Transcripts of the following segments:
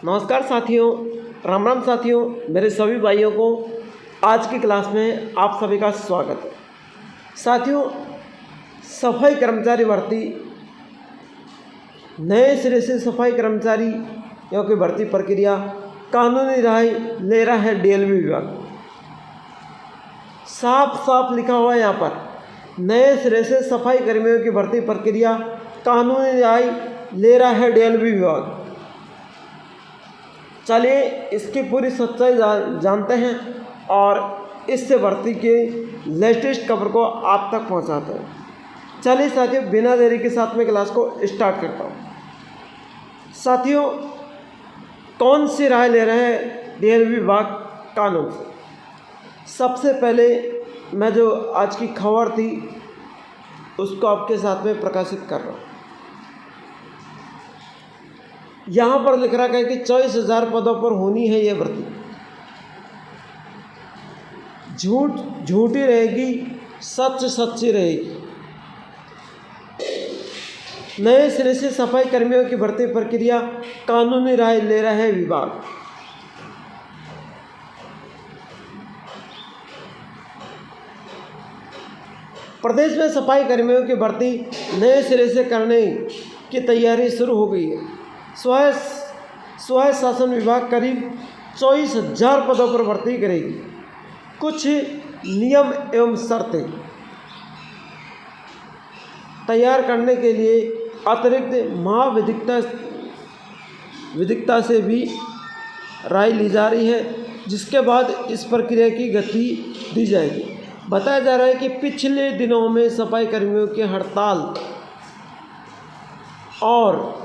नमस्कार साथियों, राम राम साथियों, मेरे सभी भाइयों को आज की क्लास में आप सभी का स्वागत है। साथियों, सफाई कर्मचारी भर्ती, नए सिरे से सफाई कर्मचारियों की भर्ती प्रक्रिया कानूनी राय ले रहा है डीएलवी विभाग। साफ साफ लिखा हुआ है यहाँ पर, नए सिरे से सफाई कर्मियों की भर्ती प्रक्रिया कानूनी राय ले रहा है डीएलवी विभाग। चलिए इसकी पूरी सच्चाई जानते हैं और इससे भर्ती के लेटेस्ट खबर को आप तक पहुंचाते हैं। चलिए साथियों, बिना देरी के साथ में क्लास को स्टार्ट करता हूं। साथियों, कौन सी राय ले रहे हैं डीएलवी विभाग कानून से? सबसे पहले मैं जो आज की खबर थी उसको आपके साथ में प्रकाशित कर रहा हूँ। यहाँ पर लिख रखा है कि 24,000 पदों पर होनी है यह भर्ती। झूठ झूठी रहेगी, सच सच्ची रहेगी। नए सिरे से सफाई कर्मियों की भर्ती प्रक्रिया कानूनी राय ले रहा है विभाग। प्रदेश में सफाई कर्मियों की भर्ती नए सिरे से करने की तैयारी शुरू हो गई है। स्वयं शासन विभाग करीब 24,000 पदों पर भर्ती करेगी। कुछ नियम एवं शर्तें तैयार करने के लिए अतिरिक्त महाविधिकता से भी राय ली जा रही है, जिसके बाद इस प्रक्रिया की गति दी जाएगी। बताया जा रहा है कि पिछले दिनों में सफाई कर्मियों की हड़ताल और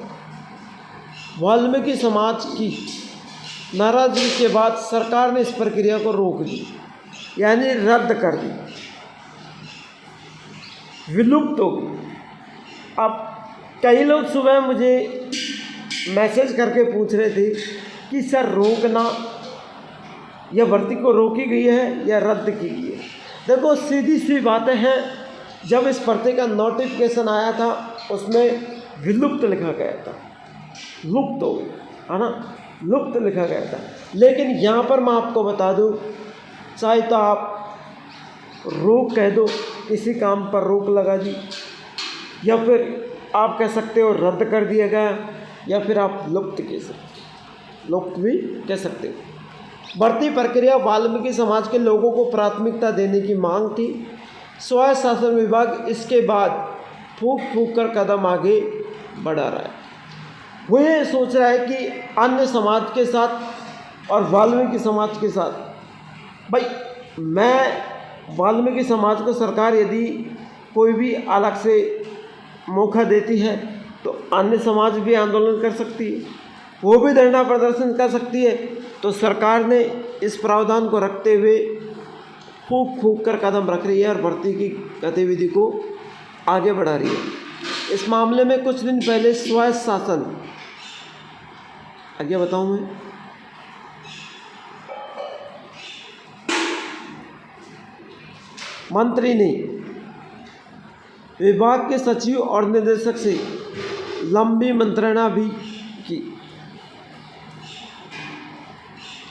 वाल्मीकि समाज की नाराजगी के बाद सरकार ने इस प्रक्रिया को रोक दी, यानी रद्द कर दी, विलुप्त हो गई। अब कई लोग सुबह मुझे मैसेज करके पूछ रहे थे कि सर रोकना या भर्ती को रोकी गई है या रद्द की गई है। देखो, सीधी सी बातें हैं। जब इस भर्ती का नोटिफिकेशन आया था उसमें विलुप्त लिखा गया था, लुप्त हो गई है ना, लुप्त लिखा गया था। लेकिन यहाँ पर मैं आपको बता दूँ, चाहे तो आप रोक कह दो, किसी काम पर रोक लगा दी, या फिर आप कह सकते हो रद्द कर दिया गया, या फिर आप लुप्त भी कह सकते हो। भर्ती प्रक्रिया वाल्मीकि समाज के लोगों को प्राथमिकता देने की मांग थी। स्वयं शासन विभाग इसके बाद फूंक कर कदम आगे बढ़ा रहा है। वो ये सोच रहा है कि अन्य समाज के साथ और वाल्मीकि समाज के साथ, भाई मैं वाल्मीकि समाज को सरकार यदि कोई भी अलग से मौका देती है तो अन्य समाज भी आंदोलन कर सकती है, वो भी धरना प्रदर्शन कर सकती है। तो सरकार ने इस प्रावधान को रखते हुए फूंक कर कदम रख रही है और भर्ती की गतिविधि को आगे बढ़ा रही है। इस मामले में कुछ दिन पहले स्वयं शासन, आगे बताऊं मैं, मंत्री ने विभाग के सचिव और निदेशक से लंबी मंत्रणा भी की।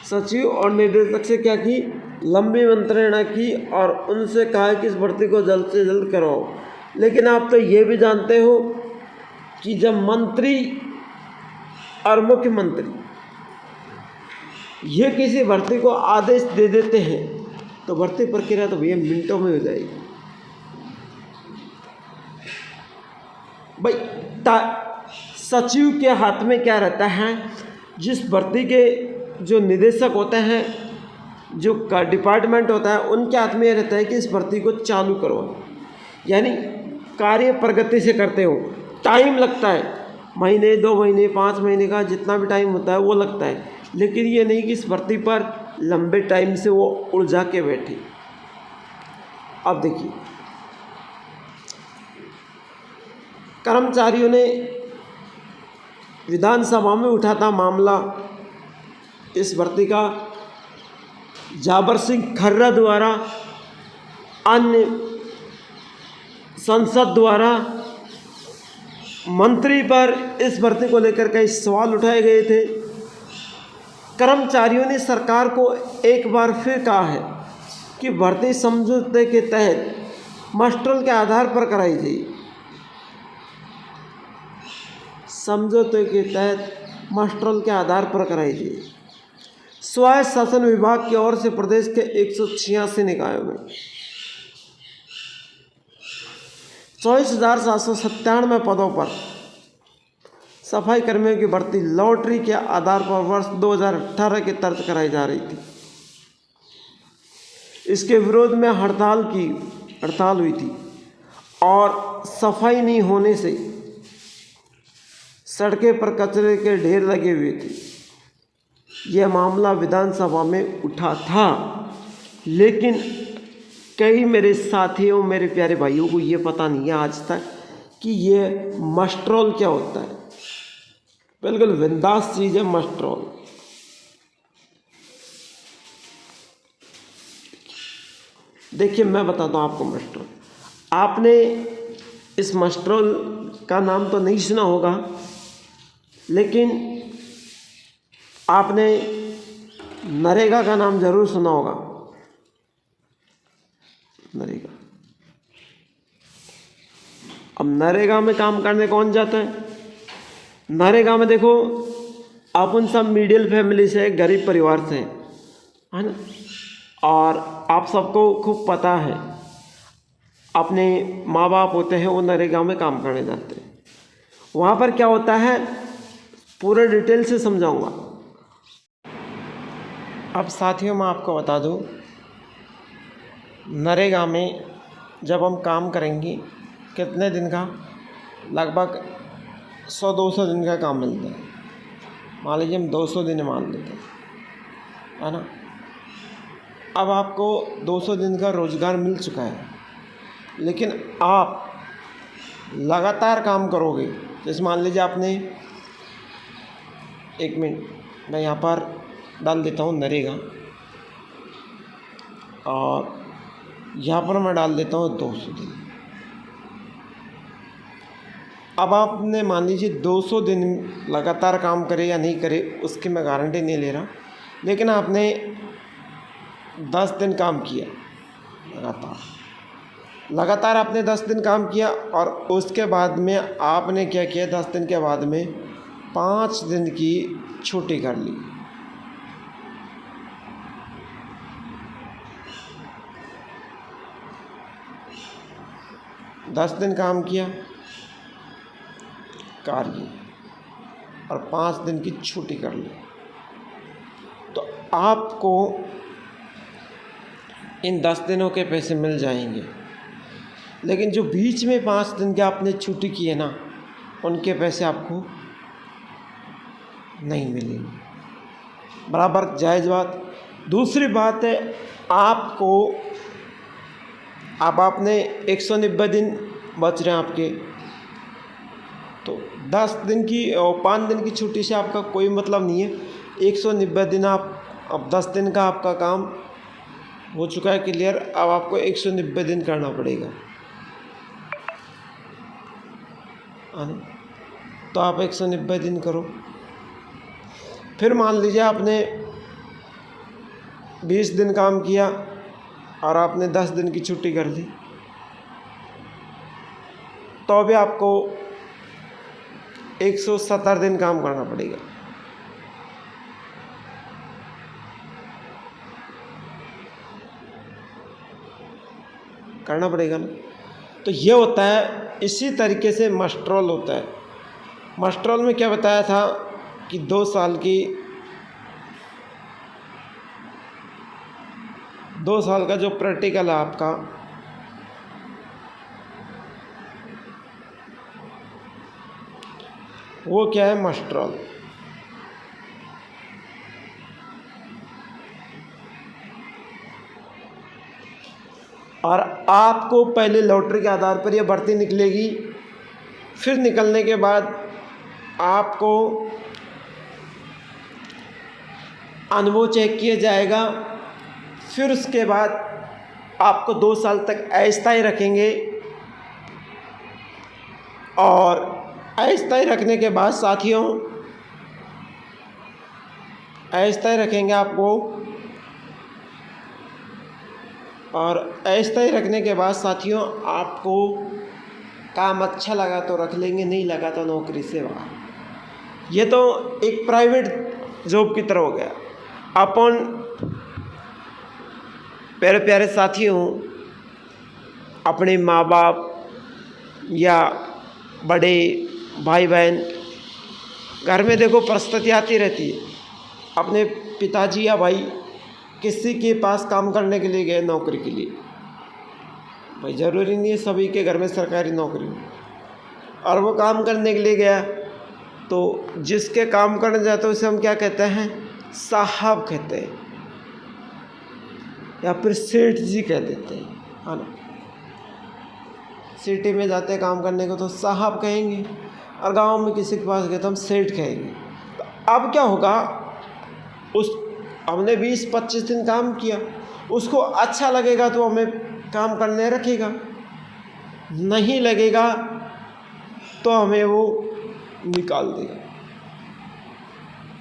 सचिव और निदेशक से क्या की? लंबी मंत्रणा की और उनसे कहा कि इस भर्ती को जल्द से जल्द करवाओ। लेकिन आप तो ये भी जानते हो कि जब मंत्री और मुख्यमंत्री ये किसी भर्ती को आदेश दे देते हैं तो भर्ती प्रक्रिया तो भैया मिनटों में हो जाएगी। भाई सचिव के हाथ में क्या रहता है? जिस भर्ती के जो निदेशक होते हैं, जो डिपार्टमेंट होता है, उनके हाथ में यह रहता है कि इस भर्ती को चालू करो, यानी कार्य प्रगति से करते हो। टाइम लगता है, महीने 2 महीने 5 महीने का जितना भी टाइम होता है वो लगता है, लेकिन ये नहीं कि इस भर्ती पर लंबे टाइम से वो उलझा के बैठे। अब देखिए, कर्मचारियों ने विधानसभा में उठा था मामला इस भर्ती का। जाबर सिंह खर्रा द्वारा, अन्य संसद द्वारा मंत्री पर इस भर्ती को लेकर कई सवाल उठाए गए थे। कर्मचारियों ने सरकार को एक बार फिर कहा है कि भर्ती समझौते के तहत मस्ट्रोल के आधार पर कराई जाए। समझौते के तहत मस्ट्रोल के आधार पर कराई जाए। स्वायत्त शासन विभाग की ओर से प्रदेश के 186 निकायों में 24,797 पदों पर सफाई कर्मियों की भर्ती लॉटरी के आधार पर वर्ष 2018 के तर्ज कराई जा रही थी। इसके विरोध में हड़ताल हुई थी और सफाई नहीं होने से सड़कें पर कचरे के ढेर लगे हुए थे। यह मामला विधानसभा में उठा था, लेकिन कई मेरे साथियों, मेरे प्यारे भाइयों को ये पता नहीं है आज तक कि ये मस्ट्रोल क्या होता है। बिल्कुल बिंदास चीज़ है मस्ट्रोल। देखिए मैं बताता हूँ आपको मस्ट्रोल। आपने इस मस्ट्रोल का नाम तो नहीं सुना होगा, लेकिन आपने नरेगा का नाम जरूर सुना होगा। नरेगा, अब नरेगा में काम करने कौन जाता है? नरेगा में देखो, अपन सब मिडिल फैमिली से, गरीब परिवार से, है ना, और आप सबको खूब पता है अपने माँ बाप होते हैं वो नरेगा में काम करने जाते हैं। वहाँ पर क्या होता है पूरा डिटेल से समझाऊंगा। अब साथियों मैं आपको बता दूँ, नरेगा में जब हम काम करेंगे कितने दिन का, लगभग 100-200 दिन का काम मिलता है। मान लीजिए हम 200 दिन मान लेते हैं, है ना। अब आपको 200 दिन का रोज़गार मिल चुका है, लेकिन आप लगातार काम करोगे। जैसे मान लीजिए आपने, एक मिनट मैं यहाँ पर डाल देता हूँ नरेगा, और यहाँ पर मैं डाल देता हूँ 200 दिन। अब आपने मान लीजिए 200 दिन लगातार काम करे या नहीं करे उसकी मैं गारंटी नहीं ले रहा, लेकिन आपने 10 दिन काम किया लगातार आपने 10 दिन काम किया, और उसके बाद में आपने क्या किया, 10 दिन के बाद में 5 दिन की छुट्टी कर ली। दस दिन काम किया कार्य और 5 दिन की छुट्टी कर ली, तो आपको इन 10 दिनों के पैसे मिल जाएंगे। लेकिन जो बीच में 5 दिन के आपने छुट्टी की है ना, उनके पैसे आपको नहीं मिलेंगे। बराबर जायज़ बात। दूसरी बात है, आपको अब आपने 190 दिन बच रहे हैं आपके, तो 10 दिन की और 5 दिन की छुट्टी से आपका कोई मतलब नहीं है। 190 दिन आप, अब 10 दिन का आपका काम हो चुका है क्लियर, अब आपको 190 दिन करना पड़ेगा, तो आप 190 दिन करो। फिर मान लीजिए आपने 20 दिन काम किया और आपने 10 दिन की छुट्टी कर ली, तो भी आपको 170 दिन काम करना पड़ेगा। करना पड़ेगा ना। तो ये होता है, इसी तरीके से मस्ट्रोल होता है। मस्ट्रोल में क्या बताया था कि 2 साल की 2 साल का जो प्रैक्टिकल है आपका, वो क्या है, मस्ट्रोल। और आपको पहले लॉटरी के आधार पर यह भर्ती निकलेगी, फिर निकलने के बाद आपको अनुभव चेक किया जाएगा, फिर उसके बाद आपको 2 साल तक अस्थायी रखेंगे, और अस्थायी रखने के बाद साथियों अस्थायी रखेंगे आपको, और अस्थायी रखने के बाद साथियों आपको काम अच्छा लगा तो रख लेंगे, नहीं लगा तो नौकरी से बाहर। ये तो एक प्राइवेट जॉब की तरह हो गया। अपन प्यारे प्यारे साथियों, अपने माँ बाप या बड़े भाई बहन घर में देखो परिस्थिति आती रहती है। अपने पिताजी या भाई किसी के पास काम करने के लिए गए नौकरी के लिए, भाई ज़रूरी नहीं है सभी के घर में सरकारी नौकरी, और वो काम करने के लिए गया तो जिसके काम करने जाते हैं उसे हम क्या कहते हैं, साहब कहते हैं, या फिर सेठ जी कह देते हैं, है ना। सिटी में जाते हैं काम करने को तो साहब कहेंगे, और गांव में किसी के पास गए तो हम सेठ कहेंगे। तो अब क्या होगा, उस हमने 20-25 दिन काम किया, उसको अच्छा लगेगा तो हमें काम करने रखेगा, नहीं लगेगा तो हमें वो निकाल देगा।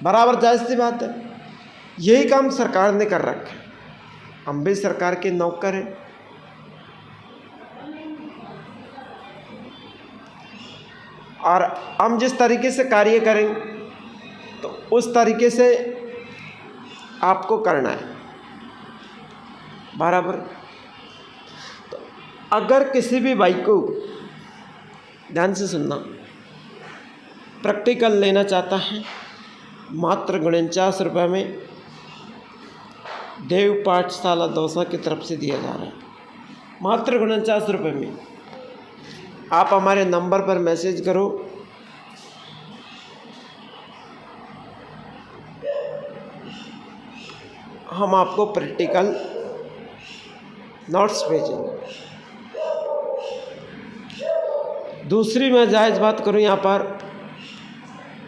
बराबर जायज़ सी बात है। यही काम सरकार ने कर रखा है, हम भी सरकार के नौकर हैं। और हम जिस तरीके से कार्य करें तो उस तरीके से आपको करना है, बराबर। तो अगर किसी भी भाई को, ध्यान से सुनना, प्रैक्टिकल लेना चाहता है, मात्र 49 रुपये में देव पाठशाला दौसा की तरफ से दिया जा रहा है, मात्र 49 रुपये में। आप हमारे नंबर पर मैसेज करो, हम आपको प्रैक्टिकल नोट्स भेजेंगे। दूसरी मैं जायज़ बात करूं यहाँ पर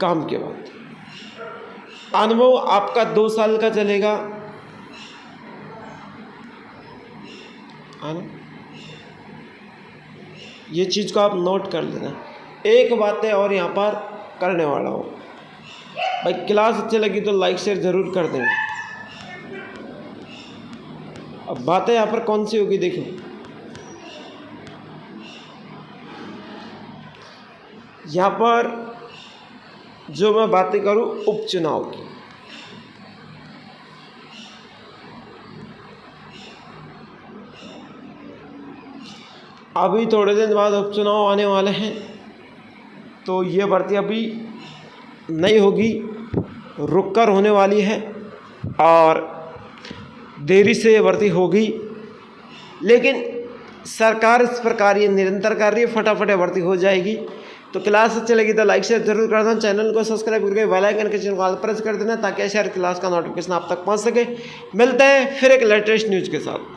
काम के बाद, अनुभव आपका 2 साल का चलेगा, है ना। ये चीज़ को आप नोट कर लेना। एक बात है और यहाँ पर करने वाला हूँ, भाई क्लास अच्छी लगी तो लाइक शेयर ज़रूर कर देंगे। अब बातें यहाँ पर कौन सी होगी, देखो यहाँ पर जो मैं बातें करूँ उपचुनाव की, अभी थोड़े दिन बाद उपचुनाव आने वाले हैं, तो ये भर्ती अभी नहीं होगी, रुक कर होने वाली है, और देरी से ये भर्ती होगी, लेकिन सरकार इस प्रकार ये निरंतर कर रही है, फटाफट भर्ती हो जाएगी। तो क्लास अच्छी लगी तो लाइक शेयर जरूर कर देना, चैनल को सब्सक्राइब करके बेल आइकन के चिन्ह को ऑल प्रेस कर देना, ताकि ऐसे हर क्लास का नोटिफिकेशन आप तक पहुंच सके। मिलते हैं फिर एक लेटेस्ट न्यूज़ के साथ।